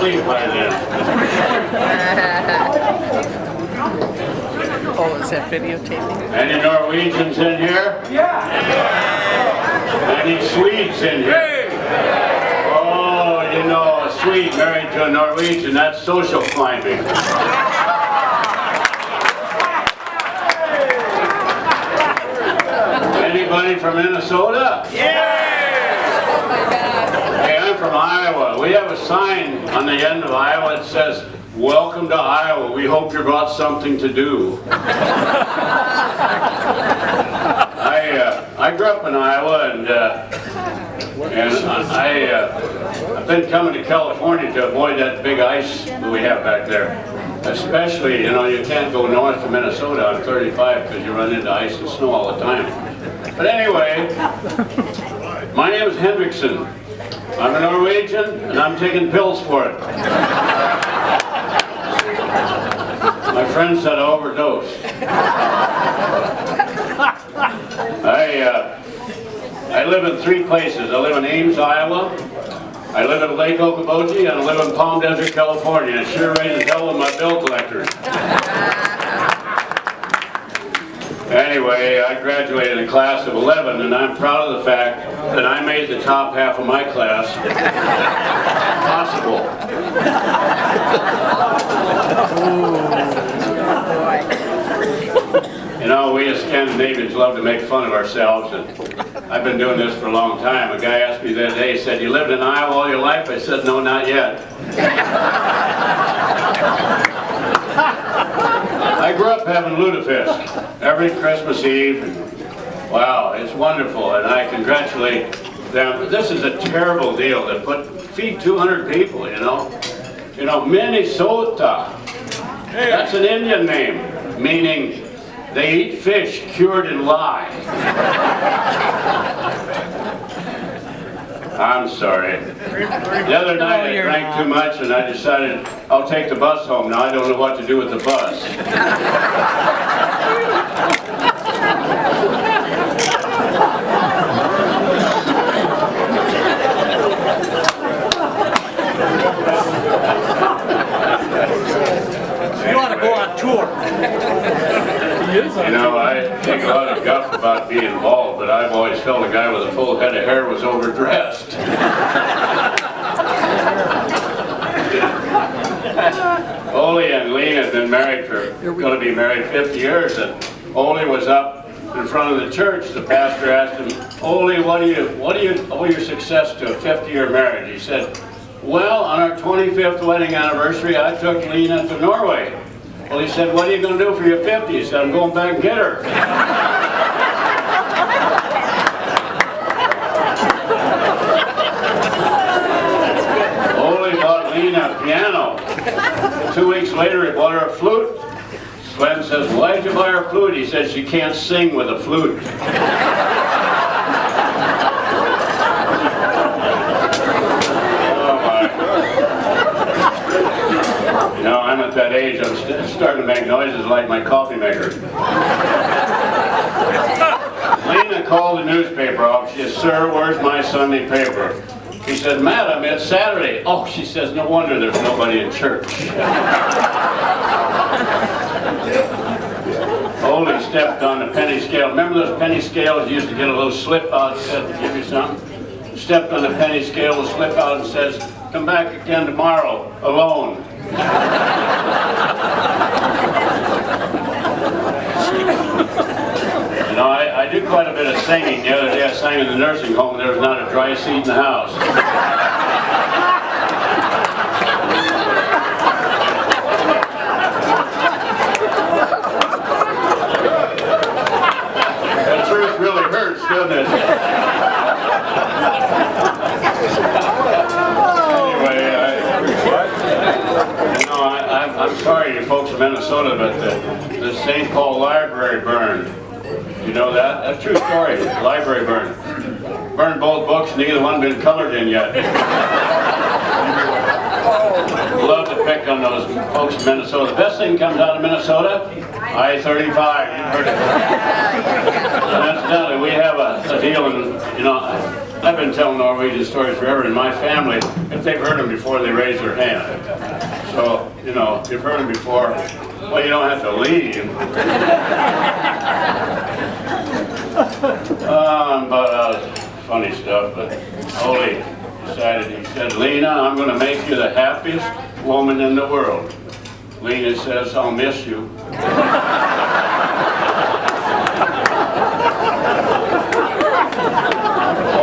asleep by then. Oh, is that videotaping? Any Norwegians in here? Yeah. Any Swedes in here? Oh, you know, a Swede married to a Norwegian, that's social climbing. Anybody from Minnesota? Yeah! Hey, I'm from Iowa. We have a sign on the end of Iowa that says, "Welcome to Iowa. We hope you brought something to do." I grew up in Iowa, and I've been coming to California to avoid that big ice that we have back there. Especially, you know, you can't go north to Minnesota on 35 because you run into ice and snow all the time. But anyway, my name is Hendrickson. I'm a Norwegian, and I'm taking pills for it. My friend said I overdosed. I live in 3 places. I live in Ames, Iowa. I live in Lake Okoboji, and I live in Palm Desert, California. It sure rains hell with my bill collectors. Anyway, I graduated in a class of 11, and I'm proud of the fact that I made the top half of my class possible. You know, we as Scandinavians love to make fun of ourselves, and I've been doing this for a long time. A guy asked me the other day, he said, "You lived in Iowa all your life?" I said, "No, not yet." I grew up having lutefisk every Christmas Eve, and wow, it's wonderful, and I congratulate them. This is a terrible deal to feed 200 people, you know. You know, Minnesota, that's an Indian name, meaning they eat fish cured in lye. I'm sorry. The other night I drank too much and I decided I'll take the bus home. Now I don't know what to do with the bus. You want to go on tour. You know, I take a lot of guff about being bald, but I've always felt a guy with a full head of hair was overdressed. Ole and Lena have been married going to be married 50 years, and Ole was up in front of the church. The pastor asked him, "Ole, what do you owe your success to a 50-year marriage?" He said, "Well, on our 25th wedding anniversary, I took Lena to Norway." Well, he said, "What are you going to do for your 50?" He said, "I'm going back and get her." Ole bought Lena a piano. 2 weeks later, he bought her a flute. Sven says, "Why'd you buy her a flute?" He said, "She can't sing with a flute." You know, I'm at that age, I'm starting to make noises like my coffee maker. Lena called the newspaper off. She said, "Sir, where's my Sunday paper?" He said, "Madam, it's Saturday." "Oh," she says, "no wonder there's nobody in church." Ole stepped on the penny scale. Remember those penny scales? You used to get a little slip out, said to give you something. Stepped on the penny scale, will slip out and says, "Come back again tomorrow, alone." You know, I do quite a bit of singing. The other day I sang in the nursing home and there was not a dry seat in the house. The truth really hurts, doesn't it? I'm sorry, you folks in Minnesota, but the St. Paul Library burned. You know that? That's a true story. The library burned. Burned both books, neither one been colored in yet. Love to pick on those folks in Minnesota. The best thing comes out of Minnesota, I-35. You've heard it. And incidentally, we have a deal, and you know, I've been telling Norwegian stories forever in my family. If they've heard them before they raise their hand. So, you know, if you've heard them before, well, you don't have to leave. But funny stuff, but Ole decided, he said, Lena, I'm going to make you the happiest woman in the world. Lena says, I'll miss you.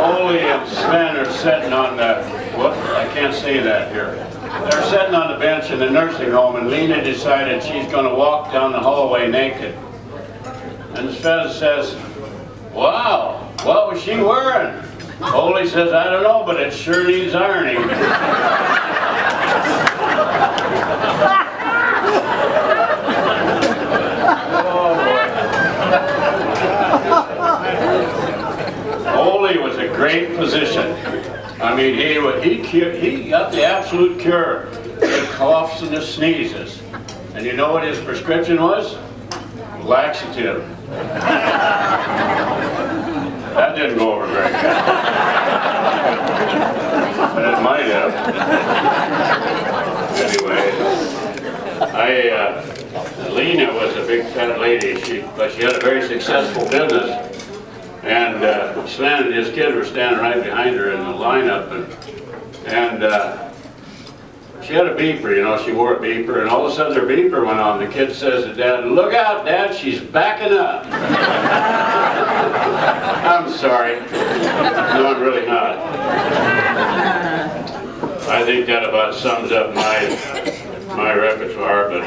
Ole and Sven are sitting on the, what? I can't say that here. They're sitting on the bench in the nursing home, and Lena decided she's going to walk down the hallway naked. And Sven says, wow, what was she wearing? Ole says, I don't know, but it sure needs ironing. Ole was a great physician. I mean, he got the absolute cure for the coughs and the sneezes. And you know what his prescription was? Laxative. That didn't go over very good. But it might have. Anyway, Lena was a big fat lady, but she had a very successful business. And Sven and his kid were standing right behind her in the lineup, and she had a beeper, you know, she wore a beeper, and all of a sudden her beeper went on. The kid says to Dad, look out, Dad, she's backing up. I'm sorry. No, I'm really not. I think that about sums up my repertoire, but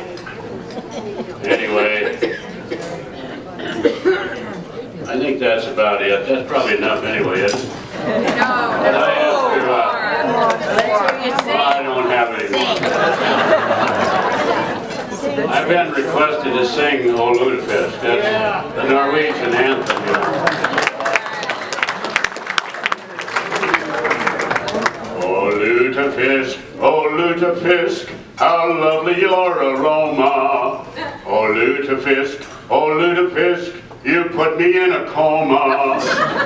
anyway, I think that's about it. That's probably enough anyway, isn't it? I don't have any more. I've been requested to sing Ole Lutefisk. That's the Norwegian anthem, you know. Oh Lutefisk, how lovely your aroma. Oh Lutefisk, you put me in a coma.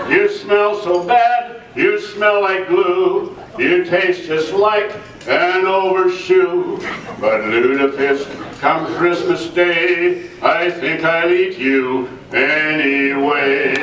You smell so bad, you smell like glue. You taste just like an overshoe. But Lutefisk, come Christmas Day, I think I'll eat you anyway.